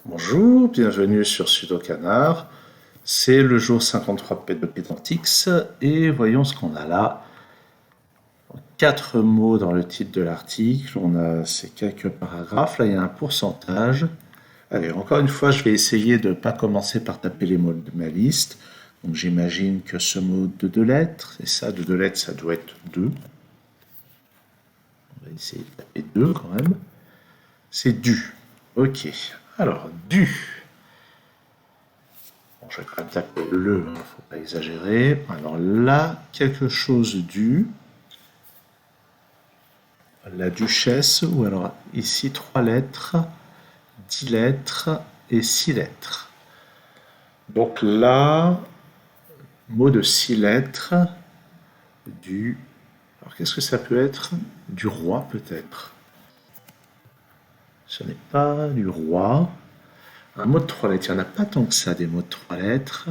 Bonjour, bienvenue sur Sudo Canard. C'est le jour 53 de Pédantix et voyons ce qu'on a là. 4 mots dans le titre de l'article, on a ces quelques paragraphes, là il y a un pourcentage. Allez, encore une fois, je vais essayer de ne pas commencer par taper les mots de ma liste. Donc j'imagine que ce mot de 2 lettres, et ça, de 2 lettres, ça doit être 2. On va essayer de taper 2 quand même. C'est du. Ok. Alors, du. Bon, je vais quand même taper le, il ne faut pas exagérer. Alors là, quelque chose du. La duchesse, ou alors ici 3 lettres, 10 lettres et 6 lettres. Donc là, mot de 6 lettres, du. Alors qu'est-ce que ça peut être? Du roi peut-être. Ce n'est pas du roi. Un mot de 3 lettres, il n'y en a pas tant que ça des mots de 3 lettres.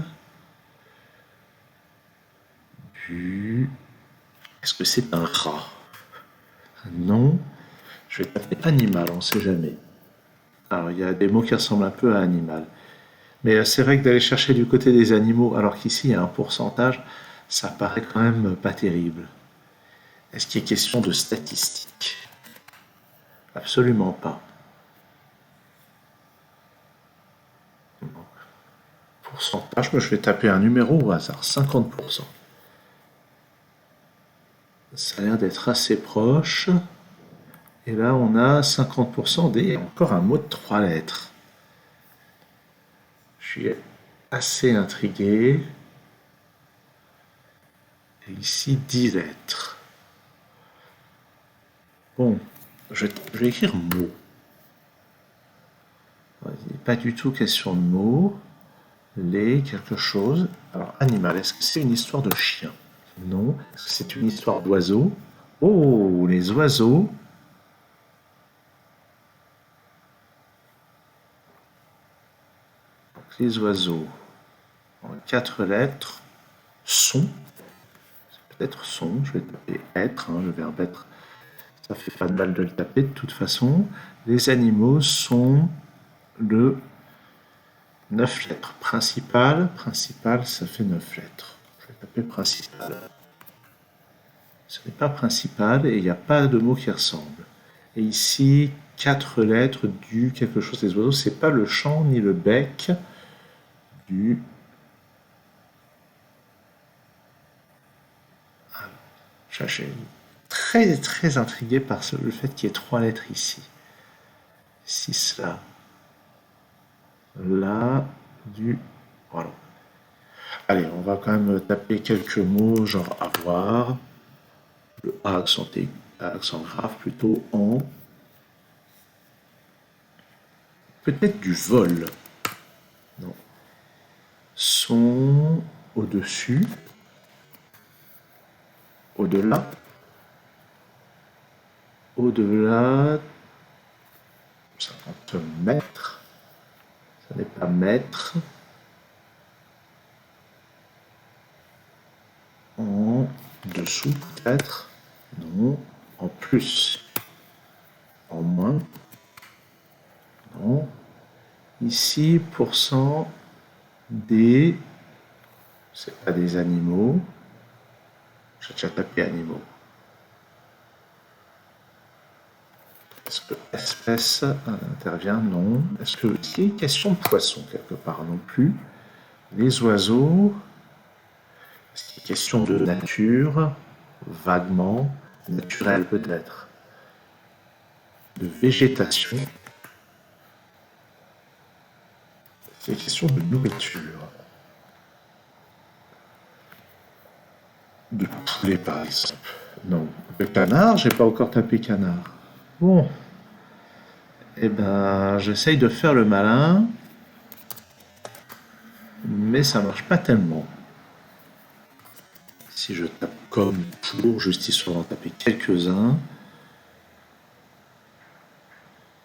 Du. Est-ce que c'est un rat? Non. Je vais taper animal, on ne sait jamais. Alors il y a des mots qui ressemblent un peu à animal. Mais c'est vrai que d'aller chercher du côté des animaux, alors qu'ici il y a un pourcentage, ça paraît quand même pas terrible. Est-ce qu'il est question de statistiques? Absolument pas. Pourcentage, moi je vais taper un numéro au hasard, 50%. Ça a l'air d'être assez proche. Et là on a 50% des... Encore un mot de 3 lettres. Je suis assez intrigué. Et ici 10 lettres. Bon, je vais écrire mot. Il n'est pas du tout question de mots. Les quelque chose. Alors, animal, est-ce que c'est une histoire de chien? Non. Est-ce que c'est une histoire d'oiseaux? Oh, les oiseaux. Donc, les oiseaux. En 4 lettres. Son. C'est peut-être son. Je vais taper être, le verbe être. Ça fait pas de mal de le taper de toute façon. Les animaux sont le 9 lettres. Principal, ça fait 9 lettres. Je vais taper principal. Ce n'est pas principal et il n'y a pas de mot qui ressemble. Et ici, 4 lettres du quelque chose des oiseaux. C'est pas le chant ni le bec du. Je suis très très intrigué par le fait qu'il y ait 3 lettres ici. 6 là. Là, du. Voilà. Allez, on va quand même taper quelques mots, genre avoir. Le A accenté, accent grave plutôt en. Peut-être du vol. Non. Son au-dessus. Au-delà. Au-delà. 50 mètres. Ça n'est pas mètre. En dessous peut-être. Non. En plus. En moins. Non. Ici, pourcent des. C'est pas des animaux. J'ai déjà tapé animaux. Est-ce que espèce intervient? Non. Est-ce que il est question de poisson quelque part? Non plus. Les oiseaux. Est-ce qu'il est question de nature? Vaguement. Naturel peut-être. De végétation. C'est question de nourriture. De poulet par exemple. Non. Le canard, j'ai pas encore tapé canard. Bon. Eh ben, j'essaye de faire le malin. Mais ça marche pas tellement. Si je tape comme pour, juste histoire d'en taper quelques-uns.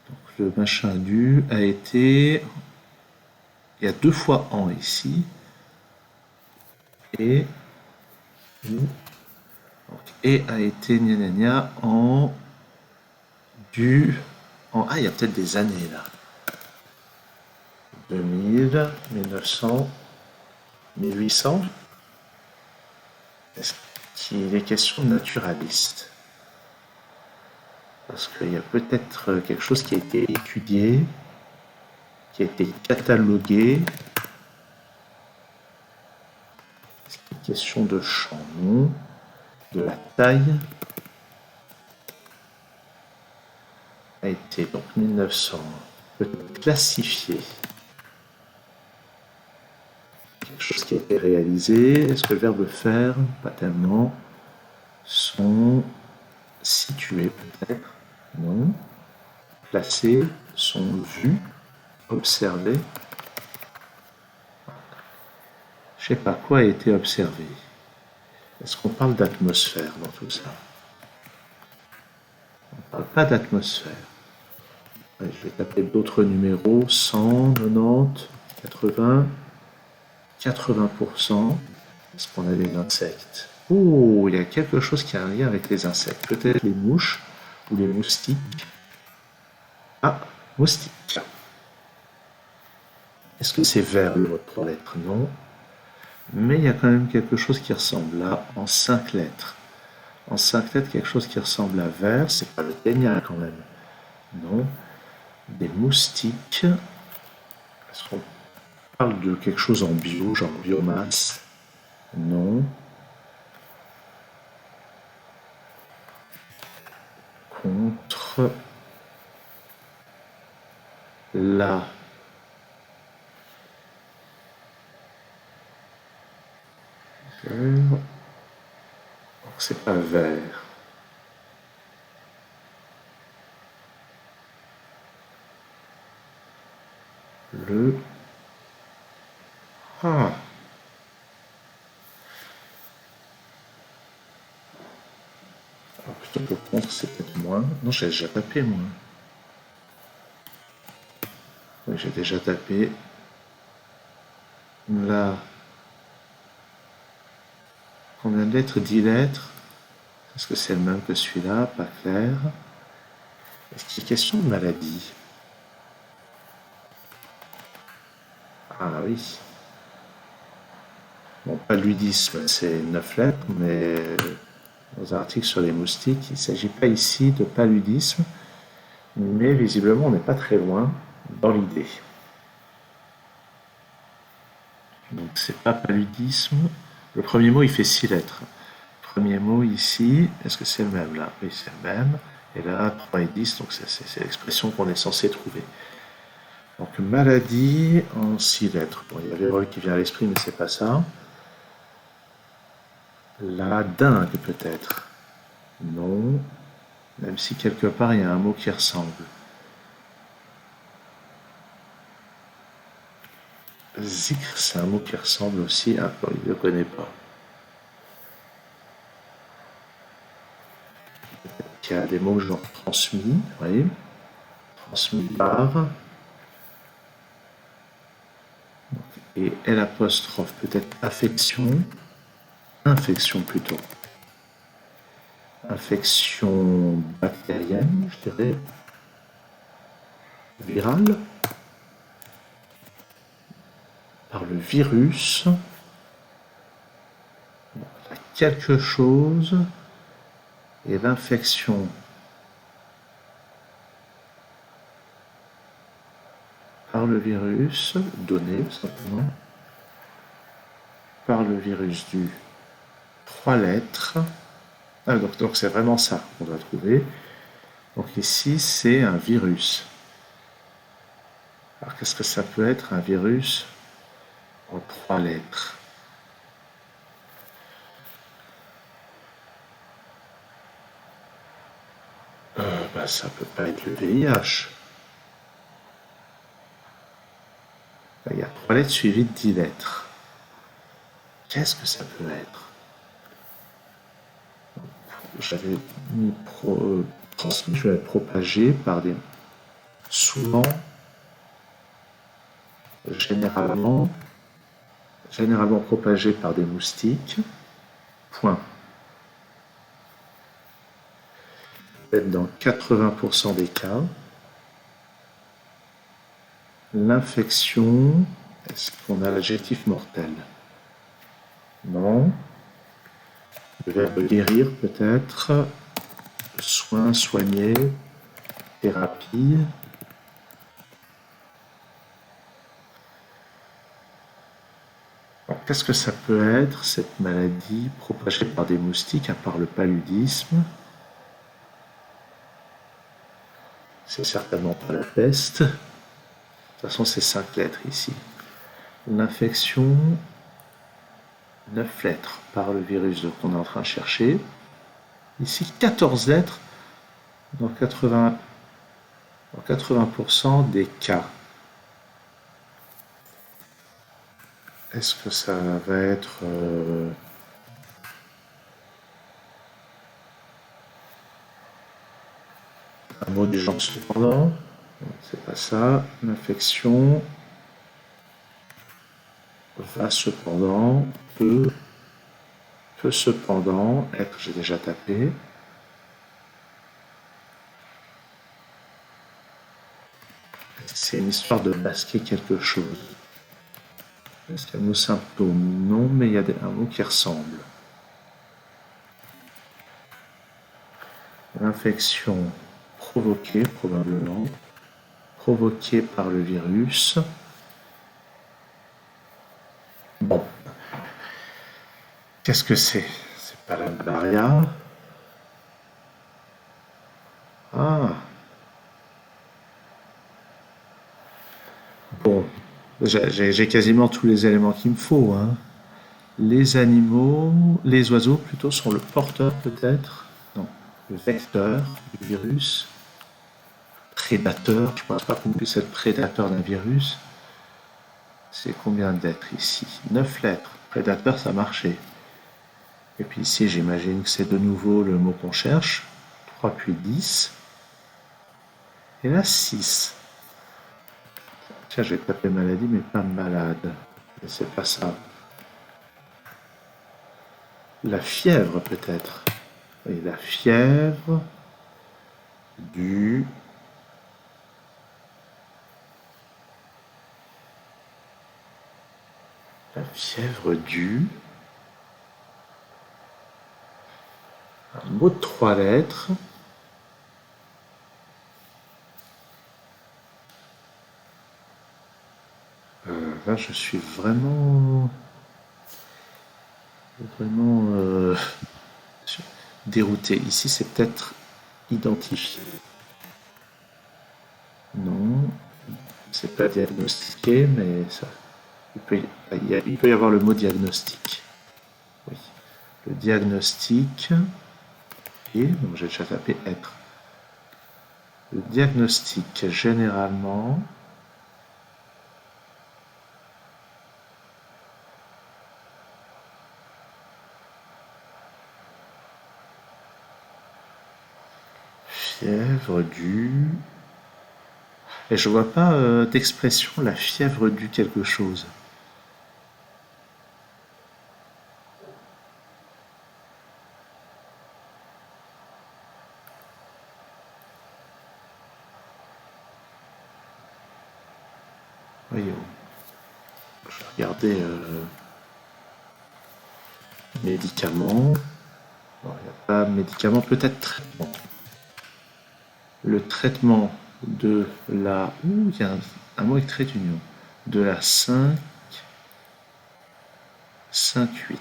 Donc le machin du a été. Il y a 2 fois en ici. Et. Donc, et a été gna gna gna en. Du. En, ah, il y a peut-être des années là. 2000, 1900, 1800. Est-ce qu'il est question de naturaliste? Parce qu'il y a peut-être quelque chose qui a été étudié, qui a été catalogué. Est-ce qu'il est question de champ? Non. De la taille a été donc 1900. Peut-être classifié. Quelque chose qui a été réalisé. Est-ce que le verbe faire? Pas tellement. Sont situés peut-être? Non. Placés, sont vus, observés. Je sais pas quoi a été observé. Est-ce qu'on parle d'atmosphère dans tout ça? On ne parle pas d'atmosphère. Je vais taper d'autres numéros. 100, 90, 80, 80%. Est-ce qu'on a des insectes? Oh, il y a quelque chose qui a un lien avec les insectes. Peut-être les mouches ou les moustiques. Ah, moustiques. Est-ce que c'est vert le mot de 3 lettres? Non. Mais il y a quand même quelque chose qui ressemble là, en 5 lettres. En 5 lettres, quelque chose qui ressemble à vert, c'est pas le ténia quand même. Non. Des moustiques. Est-ce qu'on parle de quelque chose en bio, genre biomasse? Non. Contre la vert. C'est pas vert. Le ah. Alors plutôt que contre, c'est peut-être moins. Non, j'ai déjà tapé moi. Oui, j'ai déjà tapé. Là. Combien de lettres? 10 lettres. Est-ce que c'est le même que celui-là? Pas clair. Est-ce qu'il est question de maladie? Ah oui. Bon, paludisme, c'est 9 lettres, mais dans un article sur les moustiques, il ne s'agit pas ici de paludisme, mais visiblement on n'est pas très loin dans l'idée. Donc c'est pas paludisme. Le premier mot il fait 6 lettres. Premier mot ici, est-ce que c'est le même là? Oui, c'est le même. Et là, 3 et 10, donc c'est l'expression qu'on est censé trouver. Donc maladie en 6 lettres. Bon, il y a l'erreur qui vient à l'esprit, mais c'est pas ça. La dingue peut-être. Non. Même si quelque part il y a un mot qui ressemble. Zikr, c'est un mot qui ressemble aussi. Ah, bon, il ne le connaît pas. Il y a des mots genre transmis, vous voyez, transmis par. Et L apostrophe, peut-être affection, infection plutôt. Infection bactérienne, je dirais. Virale. Par le virus. Quelque chose. Et l'infection par le virus, donné simplement, par le virus du 3 lettres. Ah, donc c'est vraiment ça qu'on doit trouver. Donc ici, c'est un virus. Alors qu'est-ce que ça peut être un virus en 3 lettres? Ça peut pas être le VIH. Il y a 3 lettres suivies de 10 lettres. Qu'est-ce que ça peut être? J'avais mis transmis, je vais être propagé par des. Souvent, généralement propagé par des moustiques. Point. Peut-être dans 80% des cas. L'infection, est-ce qu'on a l'adjectif mortel? Non. Le verbe guérir peut-être. Soin, soigner, thérapie. Qu'est-ce que ça peut être, cette maladie propagée par des moustiques, à part le paludisme? C'est certainement pas la peste. De toute façon, c'est 5 lettres ici. L'infection, 9 lettres par le virus qu'on est en train de chercher. Ici, 14 lettres dans 80% des cas. Est-ce que ça va être un mot du genre cependant? C'est pas ça. L'infection va cependant, peut cependant être, j'ai déjà tapé. C'est une histoire de masquer quelque chose. Est-ce qu'il y a un mot symptôme? Non, mais il y a un mot qui ressemble. L'infection provoquée, probablement, provoquée par le virus. Bon. Qu'est-ce que c'est? C'est pas la malaria. Ah. Bon. J'ai quasiment tous les éléments qu'il me faut, hein. Les animaux, les oiseaux plutôt, sont le porteur peut-être. Non. Le vecteur du virus. Prédateur. Je ne pense pas qu'on puisse être prédateur d'un virus. C'est combien de lettres ici? 9 lettres. Prédateur, ça marchait. Et puis ici, j'imagine que c'est de nouveau le mot qu'on cherche. 3 puis 10. Et là, 6. Tiens, je vais taper maladie, mais pas malade. Et c'est pas ça. La fièvre, peut-être. Et la fièvre du... La fièvre du... Un mot de 3 lettres. Là, je suis vraiment dérouté. Ici, c'est peut-être identifié. Non, c'est pas diagnostiqué, mais ça, il peut y avoir le mot diagnostic. Oui. Le diagnostic et, donc j'ai déjà tapé être. Le diagnostic, généralement, fièvre du... Et je vois pas d'expression la fièvre du quelque chose. Voyons. Je vais regarder médicaments. Il n'y a pas médicament, peut-être traitement. Le traitement de la... Ouh, il y a un mot avec trait d'union. De la 5, 5, 8.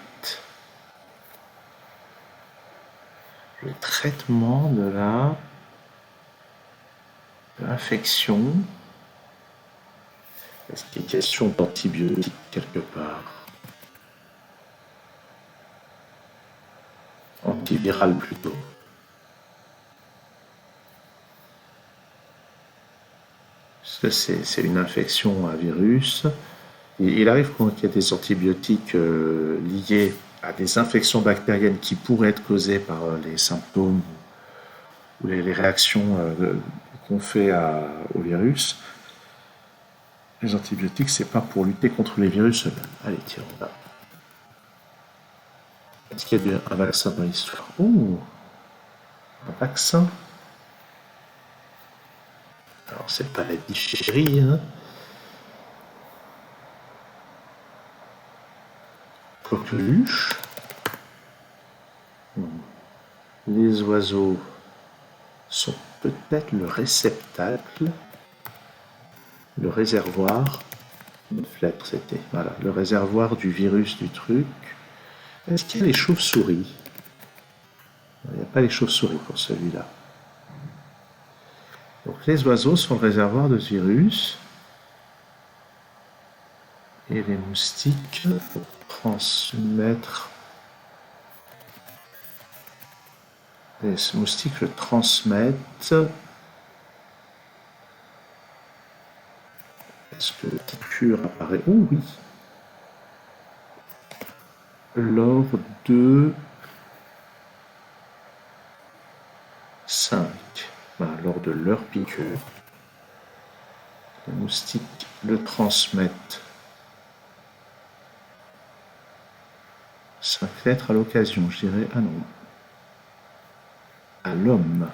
Le traitement de l'infection. Est-ce qu'il y a question d'antibiotiques quelque part? Antiviral plutôt. Parce que c'est une infection à virus. Il arrive qu'il y ait des antibiotiques liés à des infections bactériennes qui pourraient être causées par les symptômes ou les réactions qu'on fait au virus. Les antibiotiques, c'est pas pour lutter contre les virus eux-mêmes. Allez, tiens, on va. Est-ce qu'il y a un vaccin dans l'histoire? Oh, un vaccin. Alors, c'est pas la diphtérie, hein. coqueluche. Les oiseaux sont peut-être le réceptacle, le réservoir. Flêtre, c'était. Voilà, le réservoir du virus du truc. Est-ce qu'il y a les chauves-souris? Il n'y a pas les chauves-souris pour celui-là. Donc les oiseaux sont le réservoir de ce virus. Et les moustiques pour transmettre. Les moustiques le transmettent. Est-ce que la piqûre apparaît? Oh oui. Lors de 5. Voilà, lors de leur piqûre. Les moustiques le transmettent. 5 lettres à l'occasion, je dirais. Ah non. À l'homme.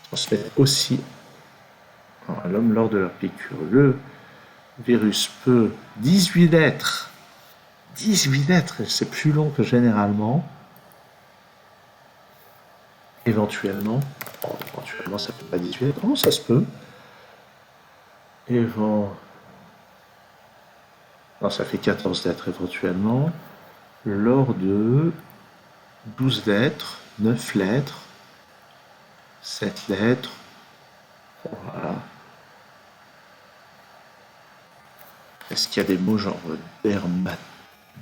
Transmettent aussi à l'homme lors de leur piqûre. Le virus peut 18 lettres. 18 lettres, c'est plus long que généralement. Éventuellement. Oh, éventuellement, ça ne fait pas 18 lettres. Oh, ça se peut. Non, ça fait 14 lettres éventuellement. Lors de 12 lettres, 9 lettres, 7 lettres. Voilà. Est-ce qu'il y a des mots genre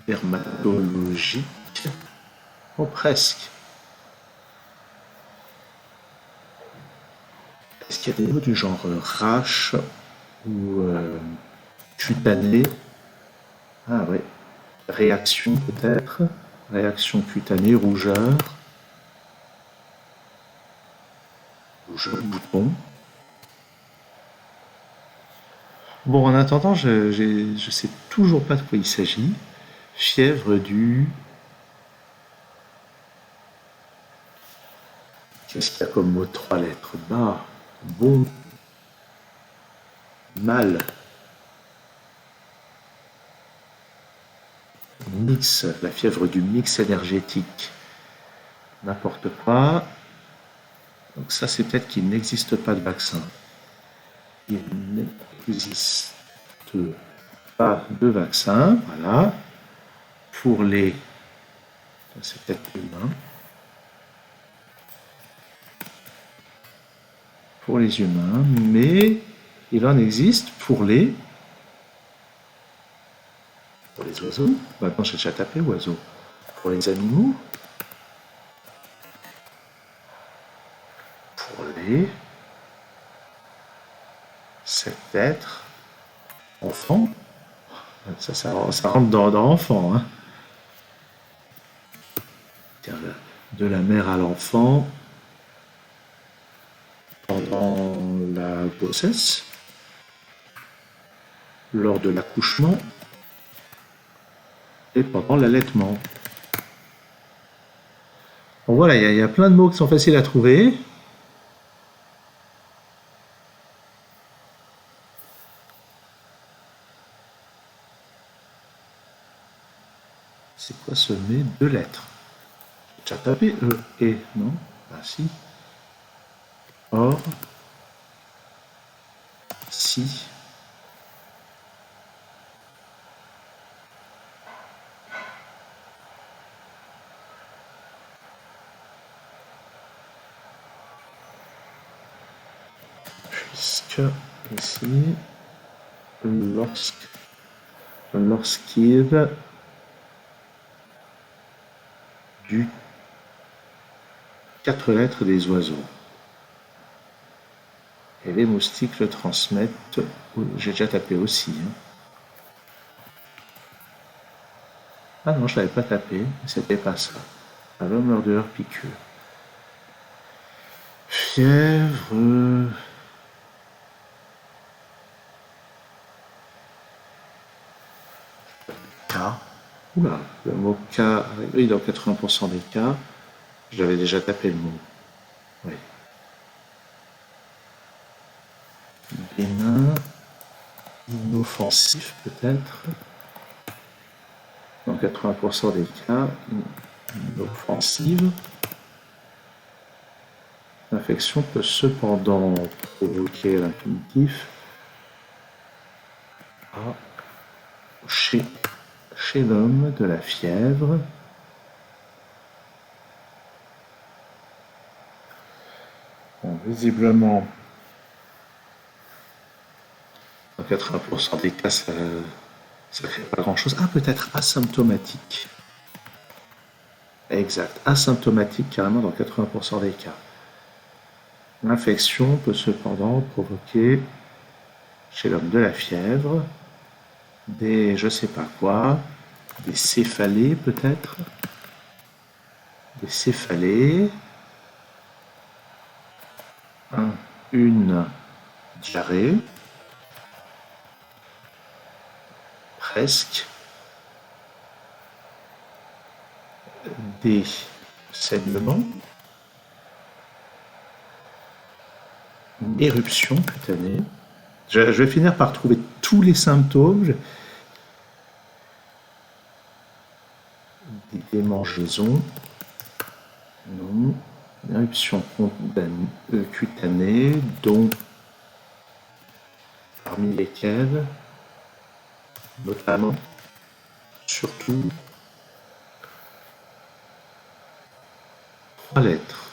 dermatologique? Oh, presque. Est-ce qu'il y a des mots du genre rash ou cutané? Ah oui. Réaction peut-être. Réaction cutanée, rougeur. Rougeur, bouton. Bon, en attendant, je sais toujours pas de quoi il s'agit. Fièvre du... Qu'est-ce qu'il y a comme mot de 3 lettres? Bas, bon, mal. Mix, la fièvre du mix énergétique. N'importe quoi. Donc ça, c'est peut-être qu'il n'existe pas de vaccin. Il n'existe pas de vaccin, voilà. Pour les... C'est peut-être humain. Pour les humains, mais il en existe pour les oiseaux. Maintenant, j'ai déjà tapé oiseaux. Pour les animaux. Pour les... cet être. Enfant. Ça rentre dans enfant. Hein. De la mère à l'enfant pendant la grossesse, lors de l'accouchement et pendant l'allaitement. Bon, voilà, il y a plein de mots qui sont faciles à trouver. C'est quoi ce mais? 2 lettres. J'ai déjà tapé E, et, non? Ah si. Or, si. Puisque, ici, lorsqu'il du 4 lettres des oiseaux. Et les moustiques le transmettent. J'ai déjà tapé aussi. Hein. Ah non, je l'avais pas tapé, c'était pas ça. À l'homme lors de leur piqûre. Fièvre. K. Oula, le mot K, oui, dans 80% des cas, je l'avais déjà tapé le mot. Oui. Bénin. inoffensif peut-être. Dans 80% des cas, inoffensive. L'infection peut cependant provoquer l'infinitif chez l'homme de la fièvre. Bon, visiblement, dans 80% des cas, ça ne fait pas grand-chose. Ah, peut-être asymptomatique. Exact, asymptomatique carrément dans 80% des cas. L'infection peut cependant provoquer chez l'homme de la fièvre des je sais pas quoi, des céphalées peut-être, des céphalées, une diarrhée, presque, des saignements, une éruption cutanée. Je vais finir par trouver tous les symptômes. Des démangeaisons, non, une éruption cutanée, dont parmi lesquelles, notamment, surtout, 3 lettres.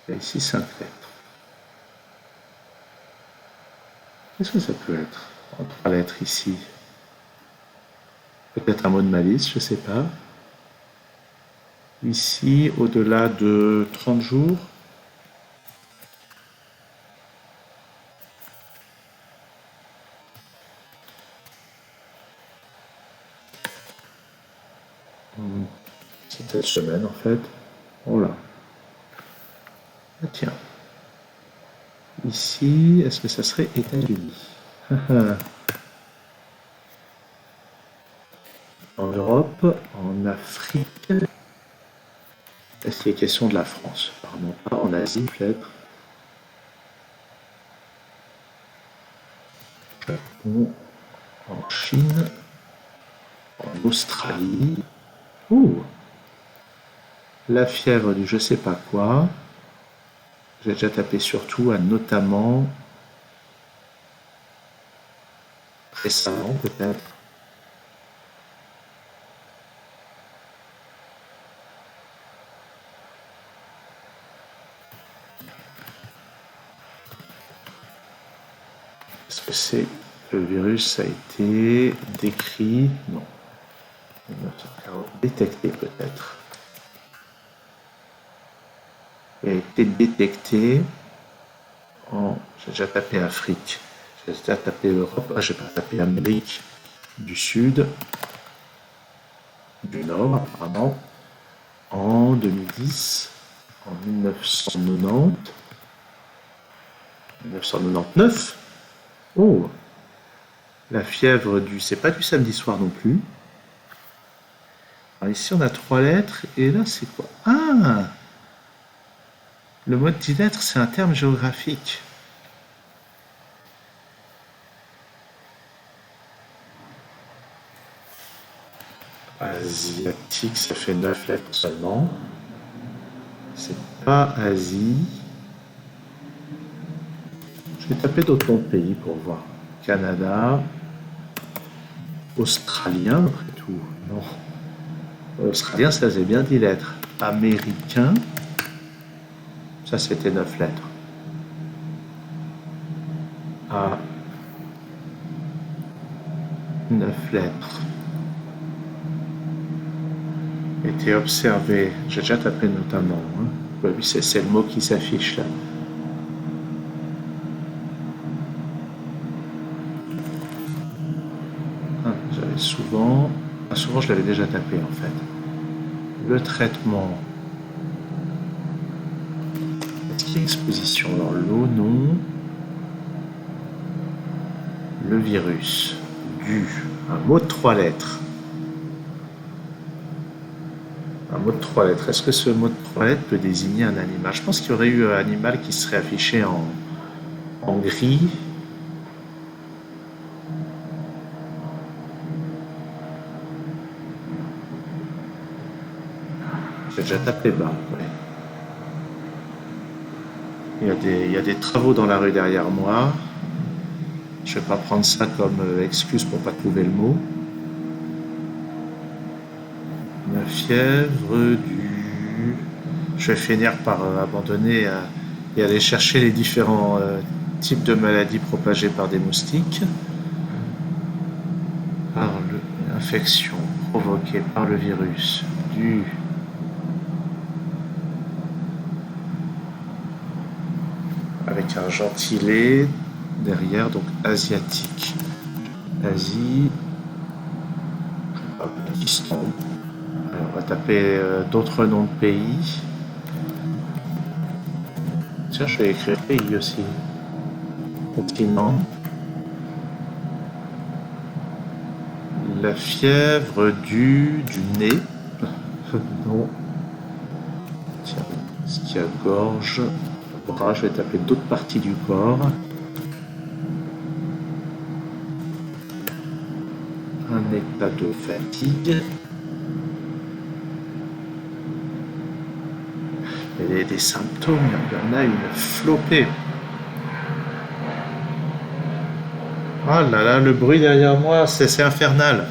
Et ici 5 lettres. Qu'est-ce que ça peut être en 3 lettres ici? Peut-être un mot de malice, je ne sais pas. Ici, au-delà de 30 jours. C'est cette semaine en fait. Oh là. Ah, tiens. Ici, est-ce que ça serait États-Unis? En Europe, en Afrique. Est-ce qu'il est question de la France? Apparemment pas. En Asie, peut-être. Japon, en Chine, en Australie. Oh! La fièvre du je sais pas quoi. J'ai déjà tapé surtout à notamment récemment peut-être. Est-ce que c'est le virus a été décrit? Non. Détecté peut-être. Il a été détecté en. J'ai déjà tapé Afrique. J'ai déjà tapé Europe. Ah, j'ai pas tapé Amérique du Sud. Du Nord, apparemment. En 2010. En 1990. 1999. Oh! La fièvre du. C'est pas du samedi soir non plus. Alors ici, on a 3 lettres. Et là, c'est quoi? Ah! Le mot 10 lettres, c'est un terme géographique. Asiatique, ça fait 9 lettres seulement. C'est pas Asie. Je vais taper d'autres pays pour voir. Canada. Australien, après tout. Non. Australien, ça faisait bien 10 lettres. Américain. Ça, c'était 9 lettres. Ah. 9 lettres. Été observé. J'ai déjà tapé notamment. Hein. Oui, c'est le mot qui s'affiche là. Ah, j'avais souvent. Ah, souvent, je l'avais déjà tapé en fait. Le traitement. Est-ce qu'il y a exposition dans l'eau? Non. Le virus. Du. Un mot de 3 lettres. Un mot de 3 lettres. Est-ce que ce mot de 3 lettres peut désigner un animal? Je pense qu'il y aurait eu un animal qui serait affiché en gris. déjà tapé bas. Ouais. Il y a des travaux dans la rue derrière moi. Je vais pas prendre ça comme excuse pour pas trouver le mot. La fièvre du... Je vais finir par abandonner et aller chercher les différents types de maladies propagées par des moustiques. Par l'infection provoquée par le virus du... avec un gentilé derrière, donc asiatique. Asie... Pakistan. Alors, on va taper d'autres noms de pays. Tiens, je vais écrire pays aussi. Continent. La fièvre du nez. Non. Tiens, ce qui a gorge. Bras, je vais taper d'autres parties du corps. Un état de fatigue. Il y a des symptômes, il y en a une flopée. Oh là là, le bruit derrière moi, c'est infernal.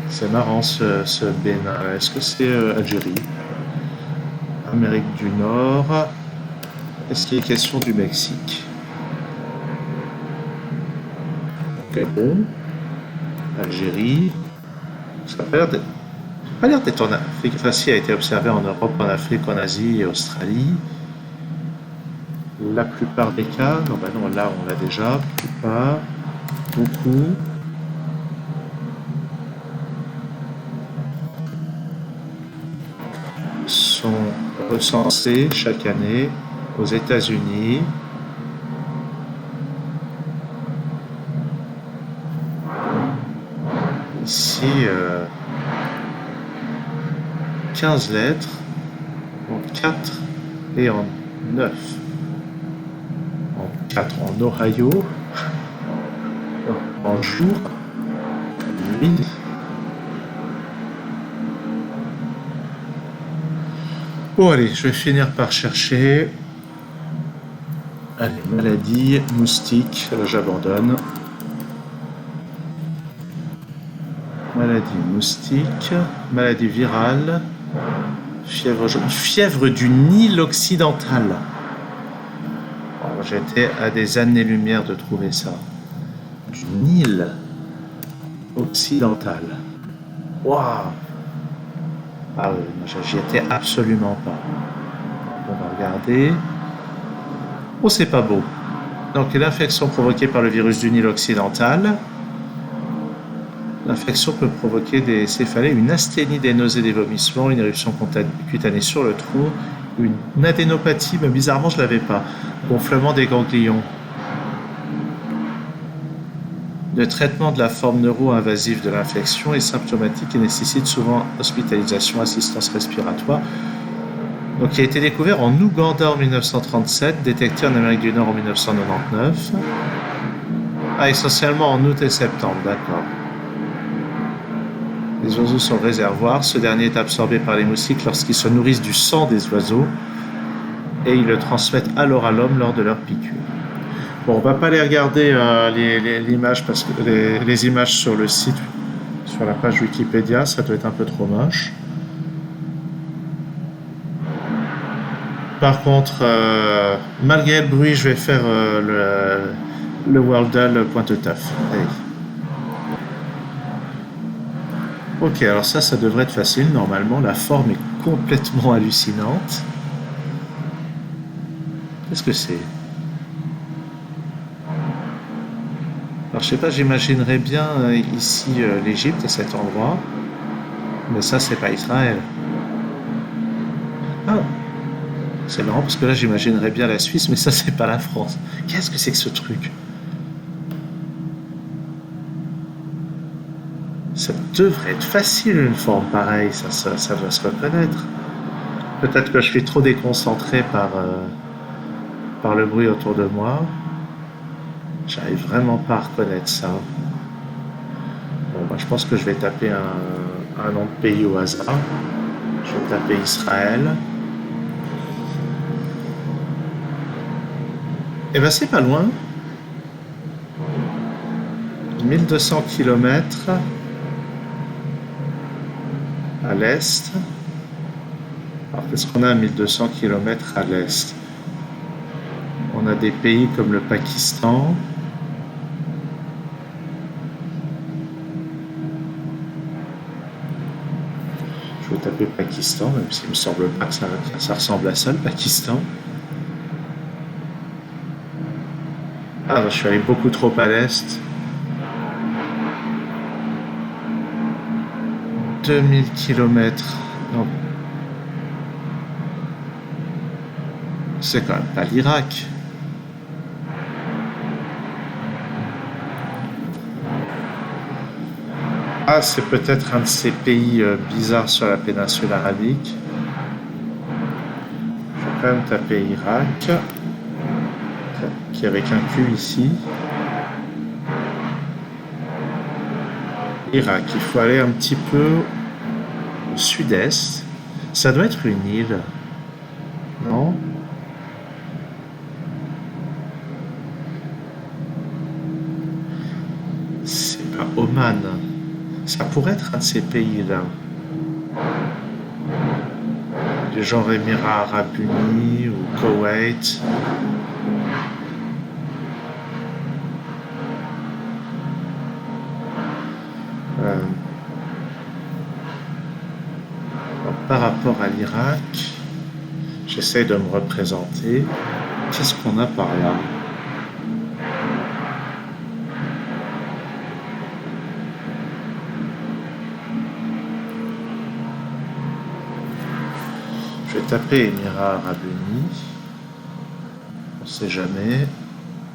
C'est marrant ce Bénin. Est-ce que c'est Algérie? Amérique du Nord? Est-ce qu'il est question du Mexique? Gabon? Algérie? Ça n'a pas l'air d'être en Afrique. Enfin, si, a été observé en Europe, en Afrique, en Asie et Australie. La plupart des cas, non, bah non, là on l'a déjà, la plupart, beaucoup. Sont recensés chaque année aux États-Unis. Ici, 15 lettres, en 4 et en 9. En 4 en Ohio, en jour, nuit. Bon allez, je vais finir par chercher. Allez, maladie, moustique, j'abandonne. Maladie moustique, maladie virale, fièvre jaune, fièvre du Nil occidental. Bon, j'étais à des années-lumière de trouver ça. Du Nil occidental. Waouh! Ah oui, j'y étais absolument pas. On va regarder. Oh, c'est pas beau. Donc, l'infection provoquée par le virus du Nil occidental. L'infection peut provoquer des céphalées, une asthénie, des nausées, des vomissements, une éruption cutanée sur le trou, une adénopathie, mais bizarrement je l'avais pas. Gonflement des ganglions. Le traitement de la forme neuro-invasive de l'infection est symptomatique et nécessite souvent hospitalisation, assistance respiratoire. Donc, il a été découvert en Ouganda en 1937, détecté en Amérique du Nord en 1999. Ah, essentiellement en août et septembre, d'accord. Les oiseaux sont réservoirs. Ce dernier est absorbé par les moustiques lorsqu'ils se nourrissent du sang des oiseaux et ils le transmettent alors à l'homme lors de leur piqûre. Bon, on va pas aller regarder l'image parce que les images sur le site, sur la page Wikipédia, ça doit être un peu trop moche. Par contre, malgré le bruit, je vais faire le Worldal Pointe-Teuf. Allez. Ok, alors ça devrait être facile. Normalement, la forme est complètement hallucinante. Qu'est-ce que c'est? Alors, je sais pas, j'imaginerais bien ici l'Égypte et cet endroit. Mais ça, c'est pas Israël. Ah, c'est marrant parce que là, j'imaginerais bien la Suisse, mais ça, c'est pas la France. Qu'est-ce que c'est que ce truc? Ça devrait être facile une forme pareille, ça doit se reconnaître. Peut-être que je suis trop déconcentré par le bruit autour de moi. J'arrive vraiment pas à reconnaître ça. Bon, bah, je pense que je vais taper un nom de pays au hasard. Je vais taper Israël. Et ben c'est pas loin. 1200 kilomètres à l'est. Alors qu'est-ce qu'on a à 1200 kilomètres à l'est? On a des pays comme le Pakistan. Je vais taper Pakistan, même s'il me semble pas que ça ressemble à ça, le Pakistan. Ah, je suis allé beaucoup trop à l'est. 2000 kilomètres. Non. C'est quand même pas l'Irak. Ah, c'est peut-être un de ces pays bizarres sur la péninsule arabique. Je vais quand même taper Irak, qui est avec un Q ici. Irak, il faut aller un petit peu au sud-est. Ça doit être une île, non? C'est pas Oman. Ça pourrait être un de ces pays-là. Du genre Émirats Arabes Unis ou Koweït. Par rapport à l'Irak, j'essaie de me représenter. Qu'est-ce qu'on a par là? Je vais taper Émirats Arabes Unis. On sait jamais.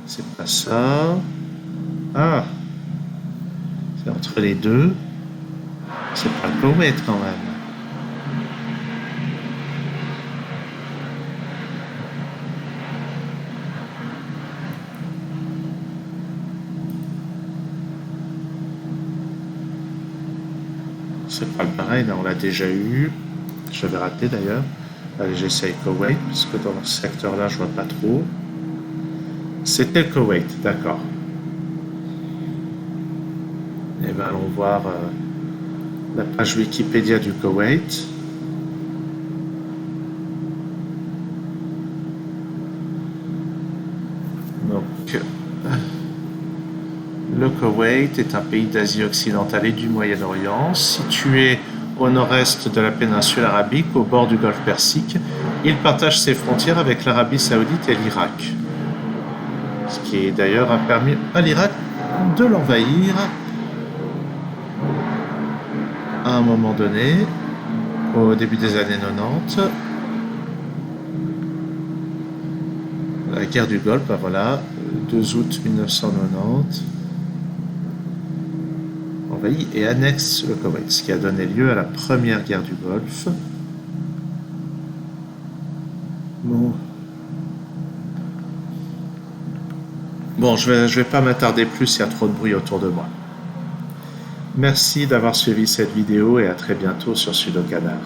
C'est pas ça. Ah, c'est entre les deux. C'est pas le Koweït quand même. C'est pas le pareil, là on l'a déjà eu. J'avais raté d'ailleurs. Allez, j'essaye Koweït, puisque dans ce secteur-là, je vois pas trop. C'était le Koweït, d'accord. Et ben, allons voir la page Wikipédia du Koweït. Donc, le Koweït est un pays d'Asie occidentale et du Moyen-Orient, situé au nord-est de la péninsule arabique, au bord du golfe Persique. Il partage ses frontières avec l'Arabie saoudite et l'Irak. Ce qui d'ailleurs a permis à l'Irak de l'envahir à un moment donné, au début des années 90. La guerre du Golfe, ben voilà, 2 août 1990. Envahit et annexe le Koweït, ce qui a donné lieu à la première guerre du Golfe. Bon, je vais pas m'attarder plus, il y a trop de bruit autour de moi. Merci d'avoir suivi cette vidéo et à très bientôt sur Sudokanar.